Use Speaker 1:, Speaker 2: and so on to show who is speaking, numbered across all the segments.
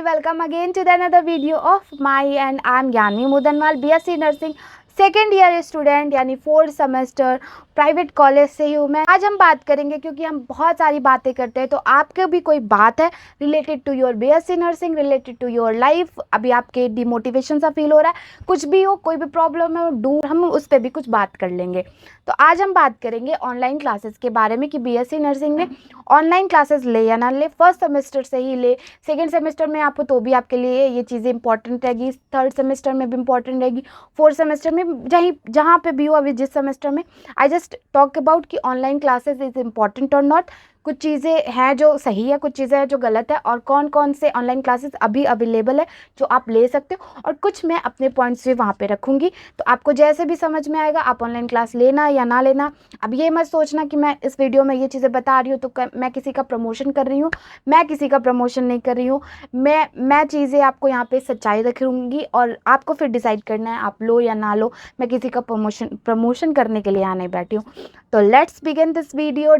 Speaker 1: welcome again to the another video of my and I am Yanvi Mudanwal, BSc Nursing second year student यानी 4th semester private college से ही हूँ मैं। आज हम बात करेंगे क्योंकि हम बहुत सारी बातें करते हैं, तो आपके भी कोई बात है related to your BSc nursing, related to your life, अभी आपके डिमोटिवेशन सा फील हो रहा है, कुछ भी हो, कोई भी प्रॉब्लम है डू, हम उस पर भी कुछ बात कर लेंगे। तो आज हम बात करेंगे ऑनलाइन क्लासेस के बारे में कि बीएससी नर्सिंग में ऑनलाइन क्लासेस ले या ना ले, फर्स्ट सेमेस्टर से ही ले, सेकेंड सेमेस्टर में आपको तो भी आपके लिए ये चीज़ें इंपॉर्टेंट रहेगी, थर्ड सेमेस्टर में भी इंपॉर्टेंट रहेगी, फोर्थ सेमेस्टर में जहाँ पे भी हो अभी जिस सेमेस्टर में। आई जस्ट टॉक अबाउट कि ऑनलाइन क्लासेस इज इम्पॉर्टेंट और नॉट, कुछ चीज़ें हैं जो सही है, कुछ चीज़ें हैं जो गलत है, और कौन कौन से ऑनलाइन क्लासेस अभी अवेलेबल है जो आप ले सकते हो, और कुछ मैं अपने पॉइंट्स भी वहाँ पे रखूँगी। तो आपको जैसे भी समझ में आएगा आप ऑनलाइन क्लास लेना या ना लेना। अब ये मत सोचना कि मैं इस वीडियो में ये चीज़ें बता रही हूँ तो मैं किसी का प्रमोशन कर रही हूँ, मैं किसी का प्रमोशन नहीं कर रही हूँ। मैं चीज़ें आपको यहाँ पे सच्चाई रखूँगी और आपको फिर डिसाइड करना है आप लो या ना लो। मैं किसी का प्रमोशन करने के लिए यहाँ नहीं बैठी हूँ। तो लेट्स बिगिन दिस वीडियो।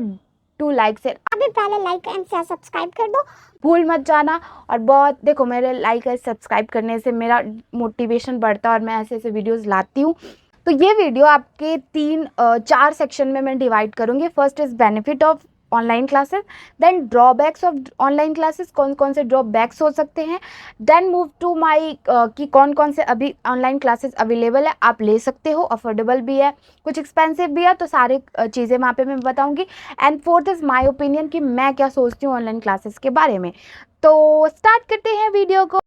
Speaker 1: टू लाइक से
Speaker 2: अभी पहले लाइक एंड शेयर सब्सक्राइब कर दो,
Speaker 1: भूल मत जाना। और बहुत देखो, मेरे लाइक और सब्सक्राइब करने से मेरा मोटिवेशन बढ़ता है और मैं ऐसे ऐसे वीडियोस लाती हूँ। तो ये वीडियो आपके 4 सेक्शन में मैं डिवाइड करूँगी। First is benefit of online classes, then drawbacks of online classes, कौन कौन से ड्रॉबैक्स हो सकते हैं, देन मूव टू माई कि कौन कौन से अभी ऑनलाइन क्लासेस अवेलेबल है, आप ले सकते हो, अफोर्डेबल भी है, कुछ एक्सपेंसिव भी है, तो सारे चीज़ें वहाँ पे मैं बताऊँगी। And fourth is my opinion कि मैं क्या सोचती हूँ ऑनलाइन क्लासेस के बारे में। तो स्टार्ट करते हैं वीडियो को।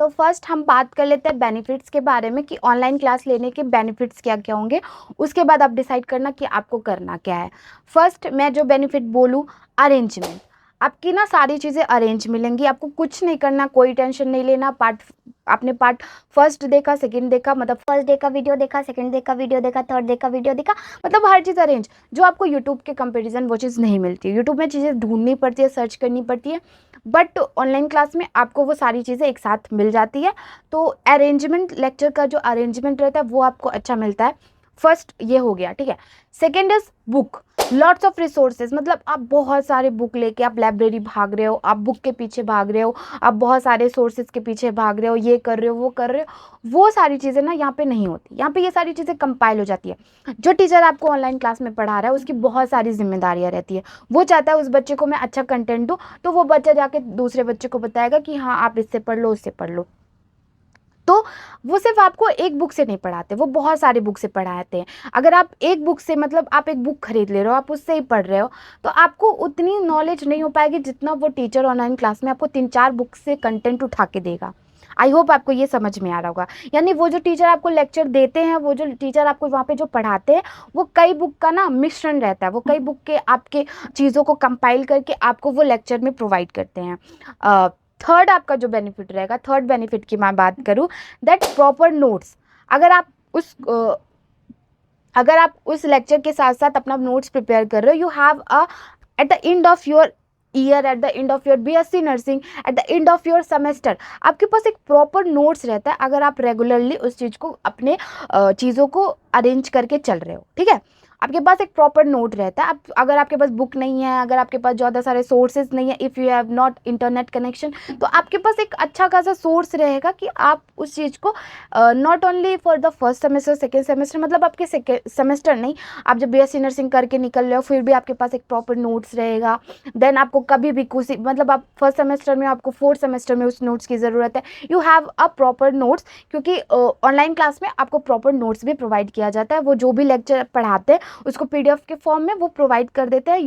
Speaker 1: तो फर्स्ट हम बात कर लेते हैं बेनिफिट्स के बारे में कि ऑनलाइन क्लास लेने के बेनिफिट्स क्या क्या होंगे, उसके बाद आप डिसाइड करना कि आपको करना क्या है। फर्स्ट मैं जो बेनिफिट बोलूँ, अरेंजमेंट, आपकी ना सारी चीज़ें अरेंज मिलेंगी, आपको कुछ नहीं करना, कोई टेंशन नहीं लेना। आपने पार्ट फर्स्ट देखा, सेकंड देखा, मतलब
Speaker 2: फर्स्ट डे का वीडियो देखा, सेकंड डे का वीडियो देखा, थर्ड डे का वीडियो देखा,
Speaker 1: मतलब हर चीज़ अरेंज, जो आपको यूट्यूब के कंपैरिजन वो चीज़ नहीं मिलती है। यूट्यूब में चीज़ें ढूंढनी पड़ती है, सर्च करनी पड़ती है, बट ऑनलाइन क्लास में आपको वो सारी चीज़ें एक साथ मिल जाती है। तो अरेंजमेंट, लेक्चर का जो अरेंजमेंट रहता है वो आपको अच्छा मिलता है। फर्स्ट ये हो गया, ठीक है। Second is book, lots of resources, मतलब आप बहुत सारे बुक लेके आप लाइब्रेरी भाग रहे हो, आप बुक के पीछे भाग रहे हो, आप बहुत सारे सोर्सेज के पीछे भाग रहे हो, ये कर रहे हो वो कर रहे हो, वो सारी चीज़ें ना यहाँ पे नहीं होती। यहाँ पे ये सारी चीज़ें कंपाइल हो जाती है। जो टीचर आपको ऑनलाइन क्लास में पढ़ा रहा है उसकी बहुत सारी जिम्मेदारियाँ रहती है। वो चाहता है उस बच्चे को मैं अच्छा कंटेंट दूँ, तो वो बच्चा जाके दूसरे बच्चे को बताएगा कि हाँ आप इससे पढ़ लो, उससे पढ़ लो। तो वो सिर्फ आपको एक बुक से नहीं पढ़ाते, वो बहुत सारे बुक से पढ़ाते हैं। अगर आप एक बुक से, मतलब आप एक बुक खरीद ले रहे हो, आप उससे ही पढ़ रहे हो, तो आपको उतनी नॉलेज नहीं हो पाएगी जितना वो टीचर ऑनलाइन क्लास में आपको 3-4 बुक से कंटेंट उठा के देगा। आई होप आपको ये समझ में आ रहा होगा। यानी वो जो टीचर आपको लेक्चर देते हैं, वो जो टीचर आपको वहाँ पे जो पढ़ाते हैं, वो कई बुक का ना मिश्रण रहता है, वो कई बुक के आपके चीज़ों को कंपाइल करके आपको वो लेक्चर में प्रोवाइड करते हैं। थर्ड आपका जो बेनिफिट रहेगा, थर्ड बेनिफिट की मैं बात करूँ, दैट प्रॉपर नोट्स। अगर आप उस लेक्चर के साथ साथ अपना नोट्स प्रिपेयर कर रहे हो, you have a at the end of your year, at the end of your BSc nursing, at the end of your semester, आपके पास एक प्रॉपर नोट्स रहता है अगर आप रेगुलरली उस चीज़ को, अपने चीज़ों को अरेंज करके चल रहे हो, ठीक है। आपके पास एक प्रॉपर नोट रहता है। आप अगर आपके पास बुक नहीं है, अगर आपके पास ज़्यादा सारे सोर्सेज नहीं है, if you have not internet connection, तो आपके पास एक अच्छा खासा सोर्स रहेगा कि आप उस चीज़ को not only for the first semester, second semester, मतलब आपके सेमेस्टर नहीं, आप जब बीएससी नर्सिंग करके निकल रहे हो फिर भी आपके पास एक प्रॉपर नोट्स रहेगा। देन आपको कभी भी कुछ, मतलब आप फर्स्ट सेमेस्टर में, आपको फोर्थ सेमेस्टर में उस नोट्स की ज़रूरत है, you have a proper notes, क्योंकि ऑनलाइन क्लास में आपको प्रॉपर नोट्स भी प्रोवाइड किया जाता है। वो जो भी लेक्चर पढ़ाते हैं उसको पीडीएफ के फॉर्म में वो प्रोवाइड कर देते हैं।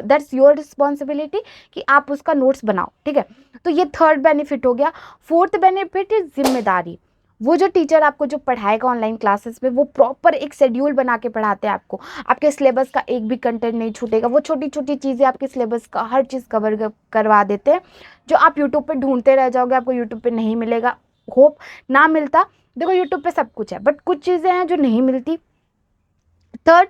Speaker 1: दैट्स योर रिस्पॉन्सिबिलिटी कि आप उसका नोट्स बनाओ, ठीक है। तो ये थर्ड बेनिफिट हो गया। फोर्थ बेनिफिट इज जिम्मेदारी। वो जो टीचर आपको जो पढ़ाएगा ऑनलाइन क्लासेस में, वो प्रॉपर एक शेड्यूल बना के पढ़ाते हैं आपको, आपके सिलेबस का एक भी कंटेंट नहीं छूटेगा। वो छोटी छोटी चीज़ें आपके सिलेबस का हर चीज़ कवर करवा देते हैं, जो आप यूट्यूब पे ढूंढते रह जाओगे, आपको यूट्यूब पे नहीं मिलेगा। होप ना मिलता, देखो यूट्यूब पे सब कुछ है, बट कुछ चीज़ें हैं जो नहीं मिलती। थर्ड,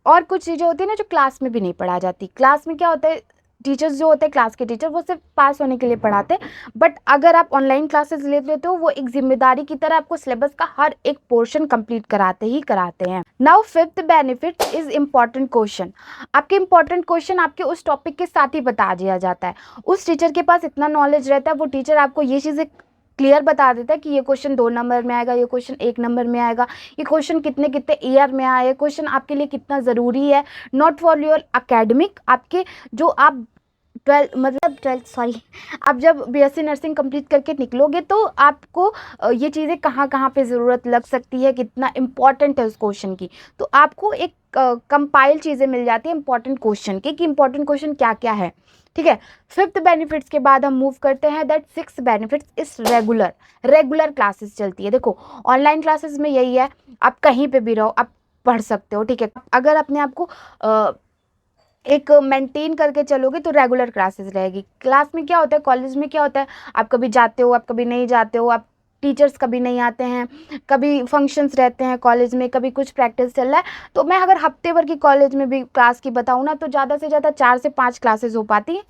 Speaker 1: और कुछ चीज़ें होती है ना जो क्लास में भी नहीं पढ़ा जाती। क्लास में क्या होता है, टीचर्स जो होते हैं, क्लास के टीचर, वो सिर्फ पास होने के लिए पढ़ाते हैं, बट अगर आप ऑनलाइन क्लासेस ले लेते हो वो एक जिम्मेदारी की तरह आपको सिलेबस का हर एक पोर्शन कंप्लीट कराते ही कराते हैं। Now fifth benefit is important question. आपके इंपॉर्टेंट क्वेश्चन आपके उस टॉपिक के साथ ही बता दिया जाता है। उस टीचर के पास इतना नॉलेज रहता है, वो टीचर आपको ये चीज़ें क्लियर बता देता है कि ये क्वेश्चन 2 नंबर में आएगा, ये क्वेश्चन 1 नंबर में आएगा, ये क्वेश्चन कितने कितने ईयर में आए, क्वेश्चन आपके लिए कितना ज़रूरी है, नॉट फॉर योर एकेडमिक, आपके जो आप 12th आप जब बीएससी नर्सिंग कंप्लीट करके निकलोगे तो आपको ये चीज़ें कहाँ कहाँ पे ज़रूरत लग सकती है, कितना इम्पॉर्टेंट है उस क्वेश्चन की, तो आपको एक कंपाइल चीज़ें मिल जाती है इंपॉर्टेंट क्वेश्चन की कि इंपॉर्टेंट क्वेश्चन क्या क्या है। ठीक है, फिफ्थ बेनिफिट्स के बाद हम मूव करते हैं that six benefits is regular classes चलती है। देखो ऑनलाइन क्लासेस में यही है, आप कहीं पे भी रहो आप पढ़ सकते हो। ठीक है, अगर अपने आप को एक मेंटेन करके चलोगे तो रेगुलर क्लासेस रहेगी। क्लास में क्या होता है, कॉलेज में क्या होता है, आप कभी जाते हो, आप कभी नहीं जाते हो, आप टीचर्स कभी नहीं आते हैं, कभी फंक्शंस रहते हैं कॉलेज में, कभी कुछ प्रैक्टिस चल रहा है। तो मैं अगर हफ्ते भर की कॉलेज में भी क्लास की बताऊँ ना तो ज़्यादा से ज़्यादा 4 से 5 क्लासेस हो पाती हैं,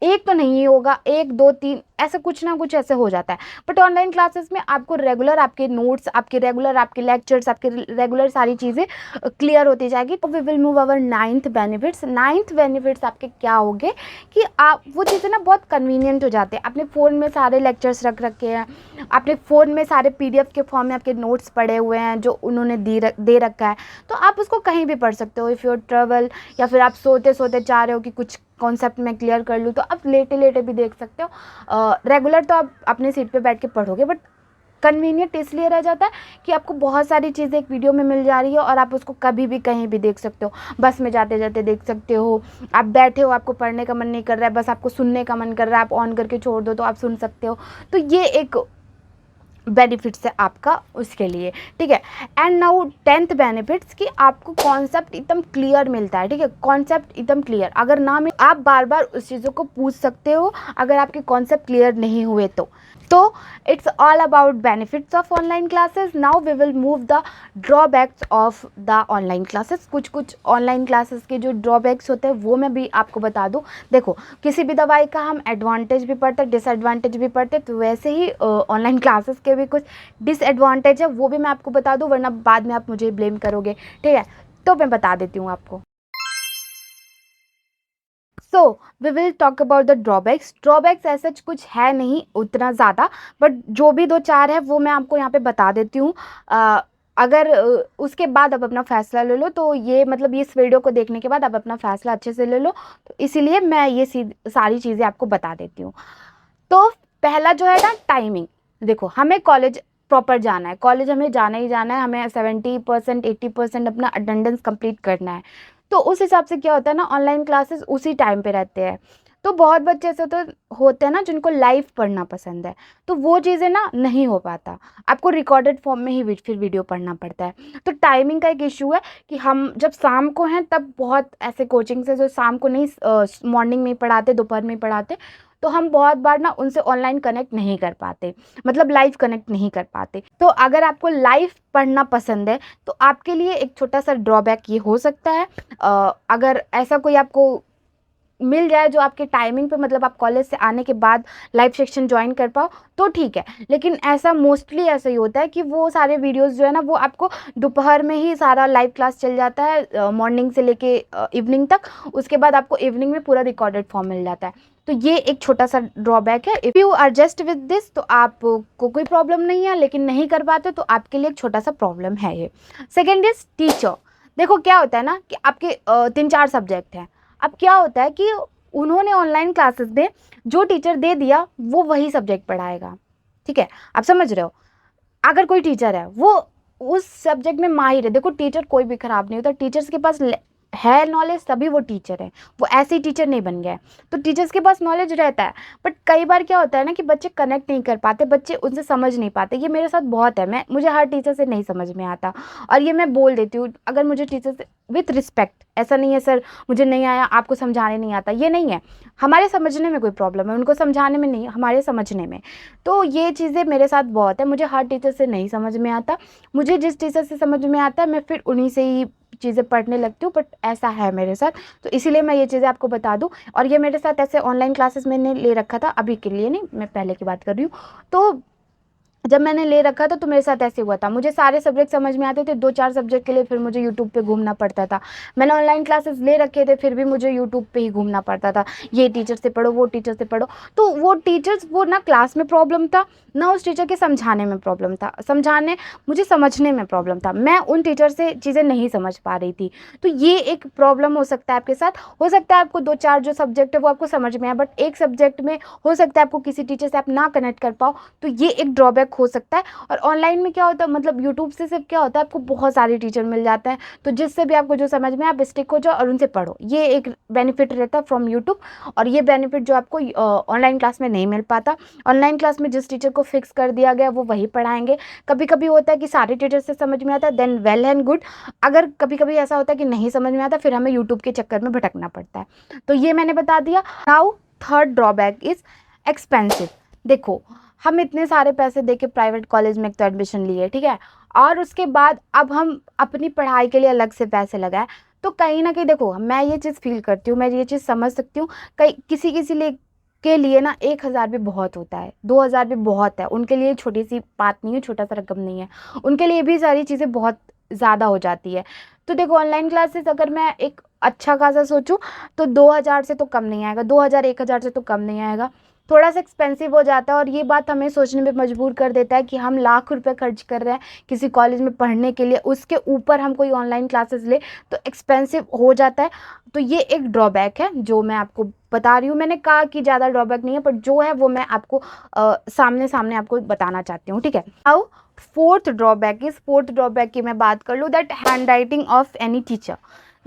Speaker 1: एक तो नहीं होगा, 1 2 3 ऐसा कुछ ना कुछ ऐसे हो जाता है। बट ऑनलाइन क्लासेस में आपको रेगुलर आपके नोट्स, आपके रेगुलर आपके लेक्चर्स, आपके रेगुलर सारी चीज़ें क्लियर होती जाएगी। तो we will move our ninth benefits आपके क्या हो गए कि आप वो चीज़ें ना बहुत कन्वीनियंट हो जाते हैं। अपने फ़ोन में सारे लेक्चर्स रख रखे हैं, अपने फ़ोन में सारे PDF के फॉर्म में आपके नोट्स पड़े हुए हैं जो उन्होंने दे रखा है, तो आप उसको कहीं भी पढ़ सकते हो। इफ़ योर ट्रेवल या फिर आप सोते सोते चाह रहे हो कि कुछ कॉन्सेप्ट में क्लियर कर लूँ तो आप लेटे लेटे भी देख सकते हो। रेगुलर तो आप अपने सीट पे बैठ के पढ़ोगे, बट कन्वीनियंट इसलिए रह जाता है कि आपको बहुत सारी चीज़ें एक वीडियो में मिल जा रही है और आप उसको कभी भी कहीं भी देख सकते हो। बस में जाते जाते देख सकते हो, आप बैठे हो, आपको पढ़ने का मन नहीं कर रहा है, बस आपको सुनने का मन कर रहा है, आप ऑन करके छोड़ दो तो आप सुन सकते हो। तो ये एक बेनिफिट्स है आपका उसके लिए। ठीक है, एंड नाउ 10th बेनिफिट्स कि आपको कॉन्सेप्ट एकदम क्लियर मिलता है। ठीक है, कॉन्सेप्ट एकदम क्लियर, अगर ना मिले आप बार बार उस चीज़ों को पूछ सकते हो अगर आपके कॉन्सेप्ट क्लियर नहीं हुए तो it's all about benefits of online classes. Now we will move the drawbacks of the online classes. कुछ ऑनलाइन क्लासेस के जो ड्रॉबैक्स होते हैं वो मैं भी आपको बता दूं। देखो किसी भी दवाई का हम एडवांटेज भी पढ़ते हैं, डिसएडवांटेज भी पढ़ते हैं, तो वैसे ही ऑनलाइन क्लासेस के भी कुछ डिसएडवांटेज है वो भी मैं आपको बता दूं, वरना बाद में आप मुझे ब्लेम करोगे। ठीक है, तो मैं बता देती हूँ आपको। So we will talk about the drawbacks ऐसा कुछ है नहीं उतना ज़्यादा, बट जो भी 2-4 है वो मैं आपको यहाँ पे बता देती हूँ। अगर उसके बाद आप अपना फ़ैसला ले लो, तो ये मतलब इस वीडियो को देखने के बाद आप अपना फ़ैसला अच्छे से ले लो, तो इसीलिए मैं ये सारी चीज़ें आपको बता देती हूँ। तो पहला जो है ना टाइमिंग, देखो हमें कॉलेज प्रॉपर जाना है, कॉलेज हमें जाना ही जाना है, हमें 70% 80% अपना अटेंडेंस कंप्लीट करना है। तो उस हिसाब से क्या होता है ना, ऑनलाइन क्लासेस उसी टाइम पे रहते हैं। तो बहुत बच्चे ऐसे तो होते हैं ना जिनको लाइव पढ़ना पसंद है, तो वो चीज़ें ना नहीं हो पाता, आपको रिकॉर्डेड फॉर्म में ही फिर वीडियो पढ़ना पड़ता है। तो टाइमिंग का एक इशू है कि हम जब शाम को हैं तब बहुत ऐसे कोचिंग्स है जो शाम को नहीं मॉर्निंग में ही पढ़ाते, दोपहर में ही पढ़ाते, तो हम बहुत बार ना उनसे ऑनलाइन कनेक्ट नहीं कर पाते, मतलब लाइव कनेक्ट नहीं कर पाते। तो अगर आपको लाइव पढ़ना पसंद है तो आपके लिए एक छोटा सा ड्रॉबैक ये हो सकता है, अगर ऐसा कोई आपको मिल जाए जो आपके टाइमिंग पे, मतलब आप कॉलेज से आने के बाद लाइव सेक्शन ज्वाइन कर पाओ तो ठीक है, लेकिन ऐसा मोस्टली ऐसा ही होता है कि वो सारे वीडियोस जो है ना वो आपको दोपहर में ही सारा लाइव क्लास चल जाता है, मॉर्निंग से लेके इवनिंग तक, उसके बाद आपको इवनिंग में पूरा रिकॉर्डेड फॉर्म मिल जाता है। तो ये एक छोटा सा ड्रॉबैक है। If you adjust with this तो आपको कोई प्रॉब्लम नहीं है, लेकिन नहीं कर पाते तो आपके लिए एक छोटा सा प्रॉब्लम है ये। Second is teacher. देखो क्या होता है ना कि आपके 3-4 सब्जेक्ट हैं, अब क्या होता है कि उन्होंने ऑनलाइन क्लासेस में जो टीचर दे दिया वो वही सब्जेक्ट पढ़ाएगा। ठीक है, आप समझ रहे हो, अगर कोई टीचर है वो उस सब्जेक्ट में माहिर है, देखो टीचर कोई भी ख़राब नहीं होता, टीचर्स के पास है नॉलेज तभी वो टीचर है, वो ऐसे ही टीचर नहीं बन गया है। तो टीचर्स के पास नॉलेज रहता है, बट कई बार क्या होता है ना कि बच्चे कनेक्ट नहीं कर पाते, बच्चे उनसे समझ नहीं पाते। ये मेरे साथ बहुत है, मुझे हर टीचर से नहीं समझ में आता, और ये मैं बोल देती हूँ अगर मुझे टीचर से विथ रिस्पेक्ट, ऐसा नहीं है सर मुझे नहीं आया आपको समझाने नहीं आता, ये नहीं है, हमारे समझने में कोई प्रॉब्लम है, उनको समझाने में नहीं, हमारे समझने में। तो ये चीज़ें मेरे साथ बहुत है, मुझे हर टीचर से नहीं समझ में आता, मुझे जिस टीचर से समझ में आता है मैं फिर उन्हीं से ही चीज़ें पढ़ने लगती हूँ, बट ऐसा है मेरे साथ, तो इसीलिए मैं ये चीज़ें आपको बता दूँ। और ये मेरे साथ ऐसे ऑनलाइन क्लासेस मैंने ले रखा था, अभी के लिए नहीं, मैं पहले की बात कर रही हूँ। तो जब मैंने ले रखा था तो मेरे साथ ऐसे हुआ था, मुझे सारे सब्जेक्ट समझ में आते थे, 2-4 सब्जेक्ट के लिए फिर मुझे यूट्यूब पे घूमना पड़ता था। मैंने ऑनलाइन क्लासेस ले रखे थे, फिर भी मुझे यूट्यूब पे ही घूमना पड़ता था, ये टीचर से पढ़ो, वो टीचर से पढ़ो। तो वो टीचर्स, वो ना क्लास में प्रॉब्लम था, ना उस टीचर के समझाने में प्रॉब्लम था, मुझे समझने में प्रॉब्लम था, मैं उन टीचर से चीज़ें नहीं समझ पा रही थी। तो ये एक प्रॉब्लम हो सकता है आपके साथ। हो सकता है आपको 2-4 जो सब्जेक्ट है वो आपको समझ में आए, बट एक सब्जेक्ट में हो सकता है आपको किसी टीचर से आप ना कनेक्ट कर पाओ, तो ये एक ड्रॉबैक हो सकता है। और ऑनलाइन में क्या होता है, मतलब यूट्यूब से सिर्फ क्या होता है, आपको बहुत सारे टीचर मिल जाते हैं, तो जिससे भी आपको जो समझ में आप स्टिक हो जाओ और उनसे पढ़ो, ये एक बेनिफिट रहता है फ्रॉम यूट्यूब। और ये बेनिफिट जो आपको ऑनलाइन क्लास में नहीं मिल पाता। ऑनलाइन क्लास में जिस टीचर को फिक्स कर दिया गया वो वही पढ़ाएंगे। कभी कभी होता है कि सारे टीचर से समझ में आता है, देन वेल एंड गुड। अगर कभी कभी ऐसा होता है कि नहीं समझ में आता, फिर हमें यूट्यूब के चक्कर में भटकना पड़ता है। तो ये मैंने बता दिया। Now third drawback is expensive. देखो, हम इतने सारे पैसे दे के प्राइवेट कॉलेज में एक तो एडमिशन लिए, ठीक है, और उसके बाद अब हम अपनी पढ़ाई के लिए अलग से पैसे लगाए, तो कहीं ना कहीं देखो, मैं ये चीज़ फील करती हूँ, मैं ये चीज़ समझ सकती हूँ। कहीं किसी किसी के लिए ना 1,000 भी बहुत होता है, 2,000 भी बहुत है, उनके लिए छोटी सी बात नहीं है, छोटा सा रकम नहीं है, उनके लिए भी सारी चीज़ें बहुत ज़्यादा हो जाती है। तो देखो, ऑनलाइन क्लासेस अगर मैं एक अच्छा खासा सोचूं तो 2,000 से तो कम नहीं आएगा, 2,000 1,000 से तो कम नहीं आएगा, थोड़ा सा एक्सपेंसिव हो जाता है। और ये बात हमें सोचने में मजबूर कर देता है कि हम लाख रुपए खर्च कर रहे हैं किसी कॉलेज में पढ़ने के लिए, उसके ऊपर हम कोई ऑनलाइन क्लासेस ले तो एक्सपेंसिव हो जाता है। तो ये एक ड्रॉबैक है जो मैं आपको बता रही हूँ। मैंने कहा कि ज़्यादा ड्रॉबैक नहीं है, पर जो है वो मैं आपको सामने सामने आपको बताना चाहती हूँ, ठीक है। अब फोर्थ ड्रॉबैक की मैं बात कर लूँ, that hand writing of any teacher.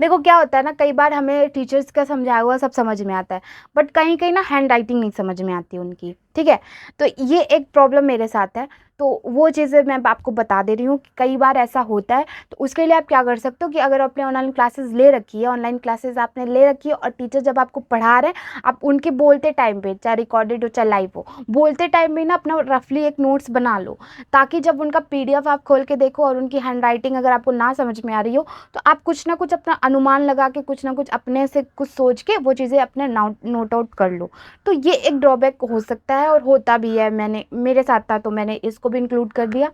Speaker 1: देखो क्या होता है ना, कई बार हमें टीचर्स का समझाया हुआ सब समझ में आता है, बट कहीं कहीं ना हैंड राइटिंग नहीं समझ में आती उनकी, ठीक है। तो ये एक प्रॉब्लम मेरे साथ है, तो वो चीज़ें मैं आपको बता दे रही हूँ कि कई बार ऐसा होता है। तो उसके लिए आप क्या कर सकते हो कि अगर आपने ऑनलाइन क्लासेस ले रखी है, ऑनलाइन क्लासेस आपने ले रखी है और टीचर जब आपको पढ़ा रहे हैं, आप उनके बोलते टाइम पे, चाहे रिकॉर्डेड हो चाहे लाइव हो, बोलते टाइम में ना अपना रफली एक नोट्स बना लो, ताकि जब उनका पीडीएफ आप खोल के देखो और उनकी हैंड राइटिंग अगर आपको ना समझ में आ रही हो, तो आप कुछ ना कुछ अपना अनुमान लगा के, कुछ ना कुछ अपने से कुछ सोच के वो चीज़ें अपने नोट आउट कर लो। तो ये एक ड्रॉबैक हो सकता है और होता भी है, मैंने मेरे साथ था तो मैंने इसको भी इंक्लूड कर दिया।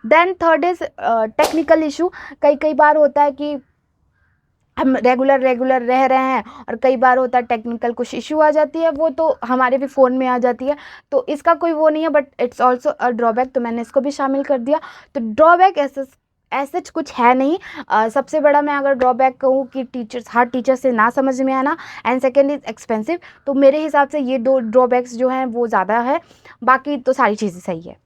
Speaker 1: Then third is technical issue. कई कई बार होता है कि हम रेगुलर रेगुलर रह रहे हैं और कई बार होता है टेक्निकल कुछ इशू आ जाती है, वो तो हमारे भी फ़ोन में आ जाती है, तो इसका कोई वो नहीं है, but it's also a drawback, तो मैंने इसको भी शामिल कर दिया। तो ड्रॉबैक ऐसे कुछ है नहीं। सबसे बड़ा मैं अगर ड्रॉबैक कहूँ कि हर टीचर से ना समझ में आना, एंड सेकेंड इज़ एक्सपेंसिव, तो मेरे हिसाब से ये 2 ड्रॉबैक्स जो हैं वो ज़्यादा है, बाकी तो सारी चीज़ें सही है।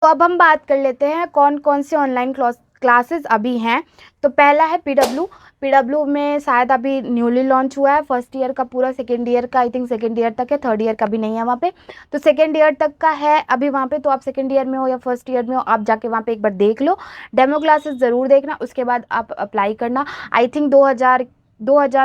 Speaker 1: तो अब हम बात कर लेते हैं कौन कौन से ऑनलाइन क्लासेस अभी हैं। तो पहला है पीडब्ल्यू में शायद अभी न्यूली लॉन्च हुआ है, फर्स्ट ईयर का पूरा, सेकेंड ईयर का आई थिंक सेकेंड ईयर तक है, थर्ड ईयर का भी नहीं है वहाँ पे। तो सेकेंड ईयर तक का है अभी वहाँ पे, तो आप सेकेंड ईयर में हो या फर्स्ट ईयर में हो, आप जाके वहाँ पे एक बार देख लो, डेमो क्लासेस ज़रूर देखना, उसके बाद आप अप्लाई करना। आई थिंक 2000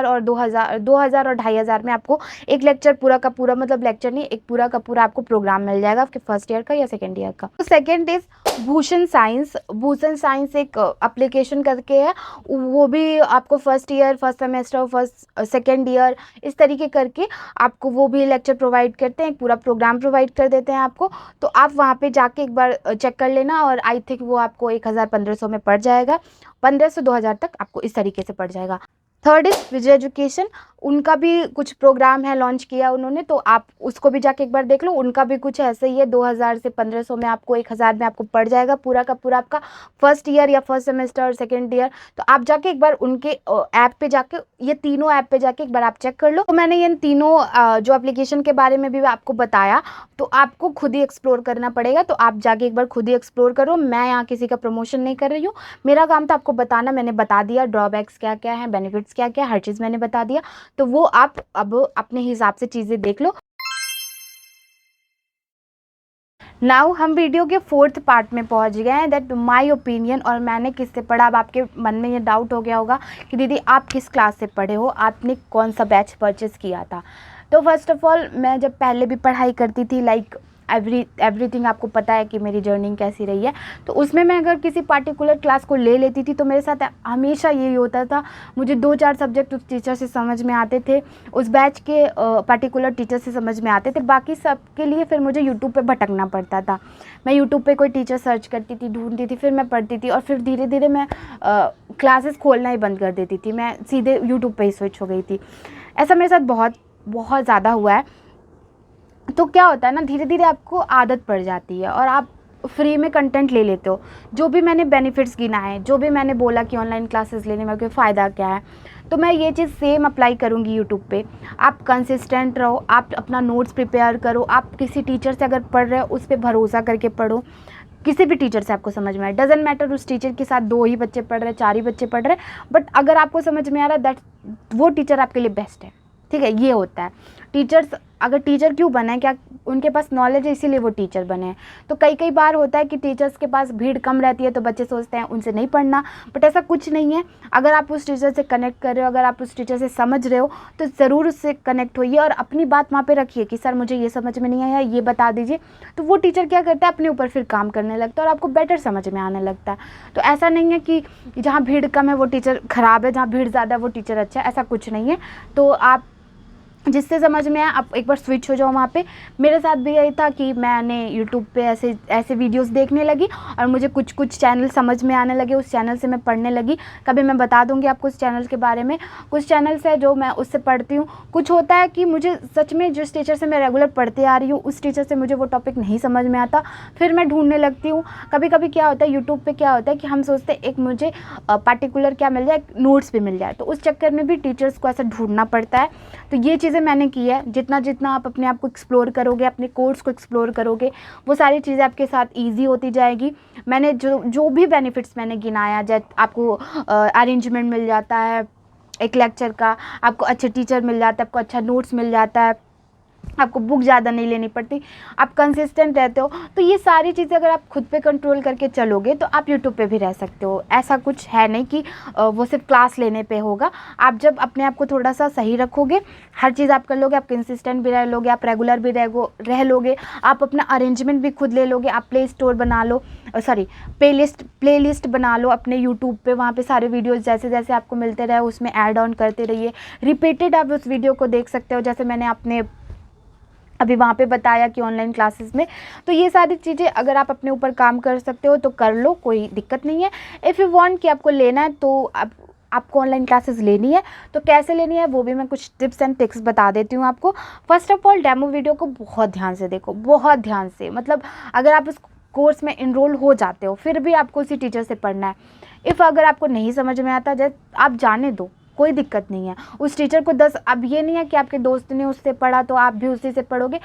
Speaker 1: और 2000 और 2,500 में आपको एक लेक्चर पूरा का पूरा, मतलब लेक्चर नहीं, एक पूरा का पूरा आपको प्रोग्राम मिल जाएगा आपके फर्स्ट ईयर का या सेकेंड ईयर का। तो सेकेंड इज भूषण साइंस एक एप्लीकेशन करके है, वो भी आपको first year, first semester, first second year, इस तरीके करके आपको वो भी लेक्चर प्रोवाइड करते हैं, एक पूरा प्रोग्राम प्रोवाइड कर देते हैं आपको। तो आप वहाँ पे जाके एक बार चेक कर लेना, और आई थिंक वो आपको 1,000-1,500 में पड़ जाएगा, 1,500-2,000 तक आपको इस तरीके से पड़ जाएगा। थर्ड इज विजय एजुकेशन, उनका भी कुछ प्रोग्राम है, लॉन्च किया उन्होंने, तो आप उसको भी जाके एक बार देख लो, उनका भी कुछ ऐसे ही है, 2,000 से 1,500 में आपको 1,000 में आपको पड़ जाएगा पूरा का पूरा आपका फर्स्ट ईयर या फर्स्ट सेमेस्टर और सेकेंड ईयर। तो आप जाके एक बार उनके ऐप पे जाके, ये तीनों ऐप पे जाके एक बार आप चेक कर लो। तो मैंने ये तीनों जो एप्लीकेशन के बारे में भी आपको बताया, तो आपको खुद ही एक्सप्लोर करना पड़ेगा, तो आप जाके एक बार खुद ही एक्सप्लोर करो, मैं यहाँ किसी का प्रमोशन नहीं कर रही हूँ, मेरा काम था आपको बताना, मैंने बता दिया ड्रॉबैक्स क्या क्या है, बेनिफिट्स क्या क्या, हर चीज़ मैंने बता दिया, तो वो आप अब अपने हिसाब से चीज़ें देख लो। नाउ हम वीडियो के फोर्थ पार्ट में पहुंच गए हैं, दैट माय ओपिनियन, और मैंने किससे पढ़ा। अब आपके मन में ये डाउट हो गया होगा कि दीदी आप किस क्लास से पढ़े हो, आपने कौन सा बैच परचेस किया था। तो फर्स्ट ऑफ ऑल, मैं जब पहले भी पढ़ाई करती थी, लाइक एवरीथिंग आपको पता है कि मेरी जर्नी कैसी रही है। तो उसमें मैं अगर किसी पार्टिकुलर क्लास को ले लेती थी तो मेरे साथ हमेशा यही होता था, मुझे 2-4 सब्जेक्ट उस टीचर से समझ में आते थे, उस बैच के पार्टिकुलर टीचर से समझ में आते थे, बाकी सब के लिए फिर मुझे यूट्यूब पे भटकना पड़ता था। मैं यूट्यूब पे कोई टीचर सर्च करती थी, ढूंढती थी, फिर मैं पढ़ती थी और फिर धीरे धीरे मैं क्लासेस खोलना ही बंद कर देती थी, मैं सीधे यूट्यूब पे ही स्विच हो गई थी। ऐसा मेरे साथ बहुत बहुत ज़्यादा हुआ है। तो क्या होता है ना, धीरे धीरे आपको आदत पड़ जाती है और आप फ्री में कंटेंट ले लेते हो। जो भी मैंने बेनिफिट्स गिनाए, जो भी मैंने बोला कि ऑनलाइन क्लासेस लेने में कोई फ़ायदा क्या है, तो मैं ये चीज़ सेम अप्लाई करूँगी यूट्यूब पे। आप कंसिस्टेंट रहो, आप अपना नोट्स प्रिपेयर करो, आप किसी टीचर से अगर पढ़ रहे हो उस पर भरोसा करके पढ़ो। किसी भी टीचर से आपको समझ में आए, डजेंट मैटर उस टीचर के साथ 2 ही बच्चे पढ़ रहे हैं, 4 ही बच्चे पढ़ रहे हैं, बट अगर आपको समझ में आ रहा है दैट वो टीचर आपके लिए बेस्ट है। ठीक है, ये होता है। टीचर्स अगर टीचर क्यों बने, क्या उनके पास नॉलेज है इसीलिए वो टीचर बने हैं। तो कई बार होता है कि टीचर्स के पास भीड़ कम रहती है तो बच्चे सोचते हैं उनसे नहीं पढ़ना, बट ऐसा कुछ नहीं है। अगर आप उस टीचर से कनेक्ट कर रहे हो, अगर आप उस टीचर से समझ रहे हो तो ज़रूर उससे कनेक्ट होइए और अपनी बात वहाँ पे रखिए कि सर मुझे ये समझ में नहीं आया, ये बता दीजिए। तो वो टीचर क्या करता है, अपने ऊपर फिर काम करने लगता है और आपको बेटर समझ में आने लगता है। तो ऐसा नहीं है कि जहाँ भीड़ कम है वो टीचर ख़राब है, जहाँ भीड़ ज़्यादा है वो टीचर अच्छा है, ऐसा कुछ नहीं है। तो आप जिससे समझ में आया आप एक बार स्विच हो जाओ वहाँ पे। मेरे साथ भी यही था कि मैंने यूट्यूब पे ऐसे वीडियोस देखने लगी और मुझे कुछ चैनल समझ में आने लगे, उस चैनल से मैं पढ़ने लगी। कभी मैं बता दूंगी आपको उस चैनल के बारे में। कुछ चैनल्स है जो मैं उससे पढ़ती हूँ। कुछ होता है कि मुझे सच में जिस टीचर से मैं रेगुलर पढ़ते आ रही हूँ उस टीचर से मुझे वो टॉपिक नहीं समझ में आता, फिर मैं ढूंढने लगती हूँ। कभी कभी क्या होता है यूट्यूब पे क्या होता है कि हम सोचते हैं एक मुझे पार्टिकुलर क्या मिल जाए, नोट्स भी मिल जाए, तो उस चक्कर में भी टीचर्स को ऐसा ढूंढना पड़ता है। तो ये चीज़ें मैंने की है। जितना जितना आप अपने आप को एक्सप्लोर करोगे, अपने कोर्स को एक्सप्लोर करोगे, वो सारी चीज़ें आपके साथ ईजी होती जाएगी। मैंने जो भी बेनिफिट्स मैंने गिनाया, जैसे आपको अरेंजमेंट मिल जाता है एक लेक्चर का, आपको अच्छे टीचर मिल जाता है, आपको अच्छा नोट्स मिल जाता है, आपको बुक ज़्यादा नहीं लेनी पड़ती, आप कंसिस्टेंट रहते हो। तो ये सारी चीज़ें अगर आप खुद पे कंट्रोल करके चलोगे तो आप यूट्यूब पे भी रह सकते हो। ऐसा कुछ है नहीं कि वो सिर्फ क्लास लेने पे होगा। आप जब अपने आप को थोड़ा सा सही रखोगे, हर चीज़ आप कर लोगे, आप कंसिस्टेंट भी रह लोगे, आप रेगुलर भी रह लोगे, आप अपना अरेंजमेंट भी खुद ले लोगे, आप प्ले लिस्ट बना लो अपने यूट्यूब पे। वहाँ पे सारे वीडियोज़ जैसे जैसे आपको मिलते रहे उसमें ऐड ऑन करते रहिए। रिपीटेड आप उस वीडियो को देख सकते हो, जैसे मैंने अपने अभी वहाँ पे बताया कि ऑनलाइन क्लासेस में। तो ये सारी चीज़ें अगर आप अपने ऊपर काम कर सकते हो तो कर लो, कोई दिक्कत नहीं है। इफ़ यू वांट कि आपको लेना है तो आपको ऑनलाइन क्लासेस लेनी है तो कैसे लेनी है वो भी मैं कुछ टिप्स एंड ट्रिक्स बता देती हूँ आपको। First of all, demo video को बहुत ध्यान से देखो, बहुत ध्यान से। मतलब अगर आप उस कोर्स में इनरोल हो जाते हो फिर भी आपको उसी टीचर से पढ़ना है। इफ़ अगर आपको नहीं समझ में आता, जैसे आप जाने दो, कोई दिक्कत नहीं है। उस टीचर को 10, अब ये नहीं है कि आपके दोस्त ने उससे पढ़ा तो आप भी उसी से पढ़ोगे।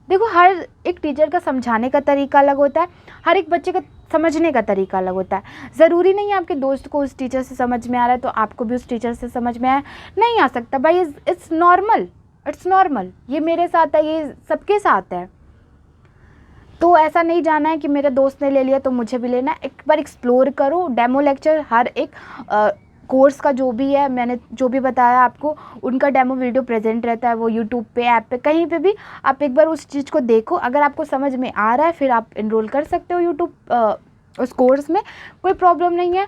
Speaker 1: देखो, हर एक टीचर का समझाने का तरीका अलग होता है, हर एक बच्चे का समझने का तरीका अलग होता है। ज़रूरी नहीं है आपके दोस्त को उस टीचर से समझ में आ रहा है तो आपको भी उस टीचर से समझ में आया, नहीं आ सकता भाई। It's normal. ये मेरे साथ है, ये सबके साथ है। तो ऐसा नहीं जाना है कि मेरे दोस्त ने ले लिया तो मुझे भी लेना है। एक बार एक्सप्लोर करो। डेमो लेक्चर हर एक कोर्स का जो भी है, मैंने जो भी बताया आपको, उनका डेमो वीडियो प्रेजेंट रहता है, वो यूट्यूब पे, ऐप पे, कहीं पे भी। आप एक बार उस चीज़ को देखो, अगर आपको समझ में आ रहा है फिर आप इनरोल कर सकते हो यूट्यूब उस कोर्स में, कोई प्रॉब्लम नहीं है।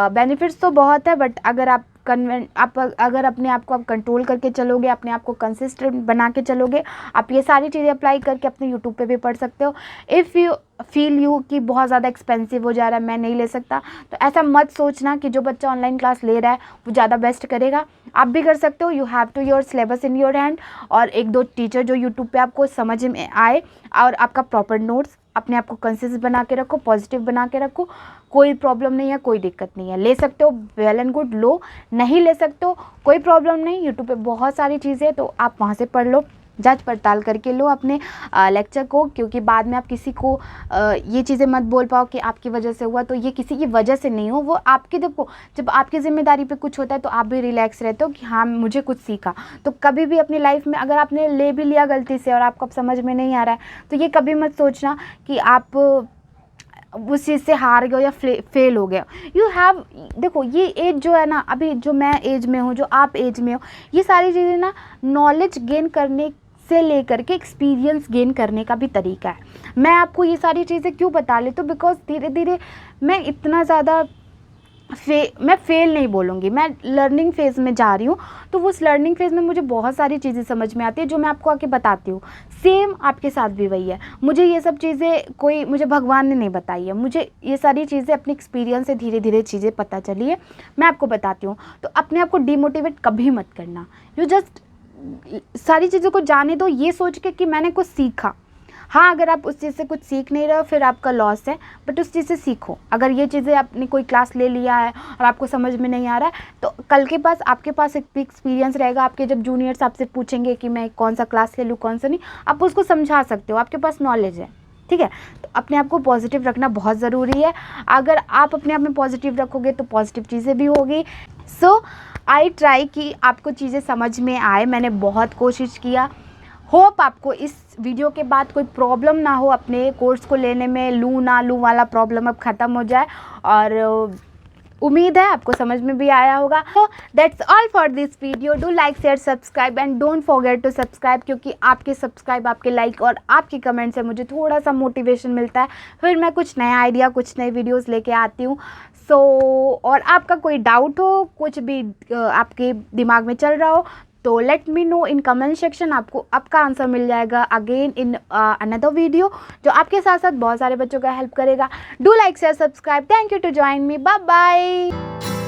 Speaker 1: बेनिफिट्स तो बहुत है, बट अगर आप अगर अपने आप को आप कंट्रोल करके चलोगे, अपने आप को कंसिस्टेंट बना के चलोगे, आप ये सारी चीज़ें अप्लाई करके अपने यूट्यूब पे भी पढ़ सकते हो। इफ़ यू फील कि बहुत ज़्यादा एक्सपेंसिव हो जा रहा है, मैं नहीं ले सकता, तो ऐसा मत सोचना कि जो बच्चा ऑनलाइन क्लास ले रहा है वो ज़्यादा बेस्ट करेगा। आप भी कर सकते हो। You have to your syllabus in your hand, और 1-2 टीचर जो यूट्यूब पे आपको समझ में आए, और आपका प्रॉपर नोट्स, अपने आप को कंसिस्टेंट बना के रखो, पॉजिटिव बना के रखो। कोई प्रॉब्लम नहीं है, कोई दिक्कत नहीं है। ले सकते हो, वेल एंड गुड। लो, नहीं ले सकते हो, कोई प्रॉब्लम नहीं। यूट्यूब पे बहुत सारी चीज़ें हैं तो आप वहाँ से पढ़ लो, जांच पड़ताल करके लो अपने लेक्चर को, क्योंकि बाद में आप किसी को ये चीज़ें मत बोल पाओ कि आपकी वजह से हुआ। तो ये किसी की वजह से नहीं हो, वो आपकी, देखो जब आपकी ज़िम्मेदारी पे कुछ होता है तो आप भी रिलैक्स रहते हो कि हाँ मुझे कुछ सीखा। तो कभी भी अपनी लाइफ में अगर आपने ले भी लिया गलती से और आपको अब समझ में नहीं आ रहा है तो ये कभी मत सोचना कि आप उस चीज़ से हार गए या फेल हो गया। देखो, ये एज जो है ना, अभी जो मैं एज में हूँ, जो आप एज में हो, ये सारी चीज़ें ना नॉलेज गेन करने से लेकर के एक्सपीरियंस गेन करने का भी तरीका है। मैं आपको ये सारी चीज़ें क्यों बता लेती हूँ, बिकॉज धीरे धीरे मैं इतना ज़्यादा मैं फेल नहीं बोलूँगी, मैं लर्निंग फेज़ में जा रही हूँ। तो उस लर्निंग फेज़ में मुझे बहुत सारी चीज़ें समझ में आती है जो मैं आपको आके बताती हूँ। सेम आपके साथ भी वही है। मुझे ये सब चीज़ें मुझे भगवान ने नहीं बताई है, मुझे ये सारी चीज़ें अपनी एक्सपीरियंस से धीरे धीरे चीज़ें पता चली है, मैं आपको बताती हूँ। तो अपने आप को डिमोटिवेट कभी मत करना। यू जस्ट सारी चीज़ों को जाने दो, ये सोच के कि मैंने कुछ सीखा। हाँ, अगर आप उस चीज़ से कुछ सीख नहीं रहे हो फिर आपका लॉस है, बट उस चीज़ से सीखो। अगर ये चीज़ें आपने कोई क्लास ले लिया है और आपको समझ में नहीं आ रहा है, तो कल के पास आपके पास एक एक्सपीरियंस रहेगा। आपके जब जूनियर्स आपसे पूछेंगे कि मैं कौन सा क्लास ले लूँ कौन सा नहीं, आप उसको समझा सकते हो, आपके पास नॉलेज है। ठीक है, तो अपने आप को पॉजिटिव रखना बहुत ज़रूरी है। अगर आप अपने आप में पॉजिटिव रखोगे तो पॉजिटिव चीज़ें भी होगी। सो आई ट्राई कि आपको चीज़ें समझ में आए, मैंने बहुत कोशिश किया। होप आपको इस वीडियो के बाद कोई प्रॉब्लम ना हो अपने कोर्स को लेने में, लूँ ना लूँ वाला प्रॉब्लम अब ख़त्म हो जाए, और उम्मीद है आपको समझ में भी आया होगा। तो that's all for this video. Do like share subscribe and don't forget to subscribe, क्योंकि आपके सब्सक्राइब, आपके लाइक और आपके कमेंट से मुझे थोड़ा सा मोटिवेशन मिलता है, फिर मैं कुछ नया आइडिया, कुछ नए वीडियोस लेके आती हूँ। और आपका कोई डाउट हो, कुछ भी आपके दिमाग में चल रहा हो, तो let me know in comment section, आपको आपका आंसर मिल जाएगा अगेन इन अनदर वीडियो, जो आपके साथ साथ बहुत सारे बच्चों का हेल्प करेगा। Do like share subscribe. Thank you to join me. Bye bye.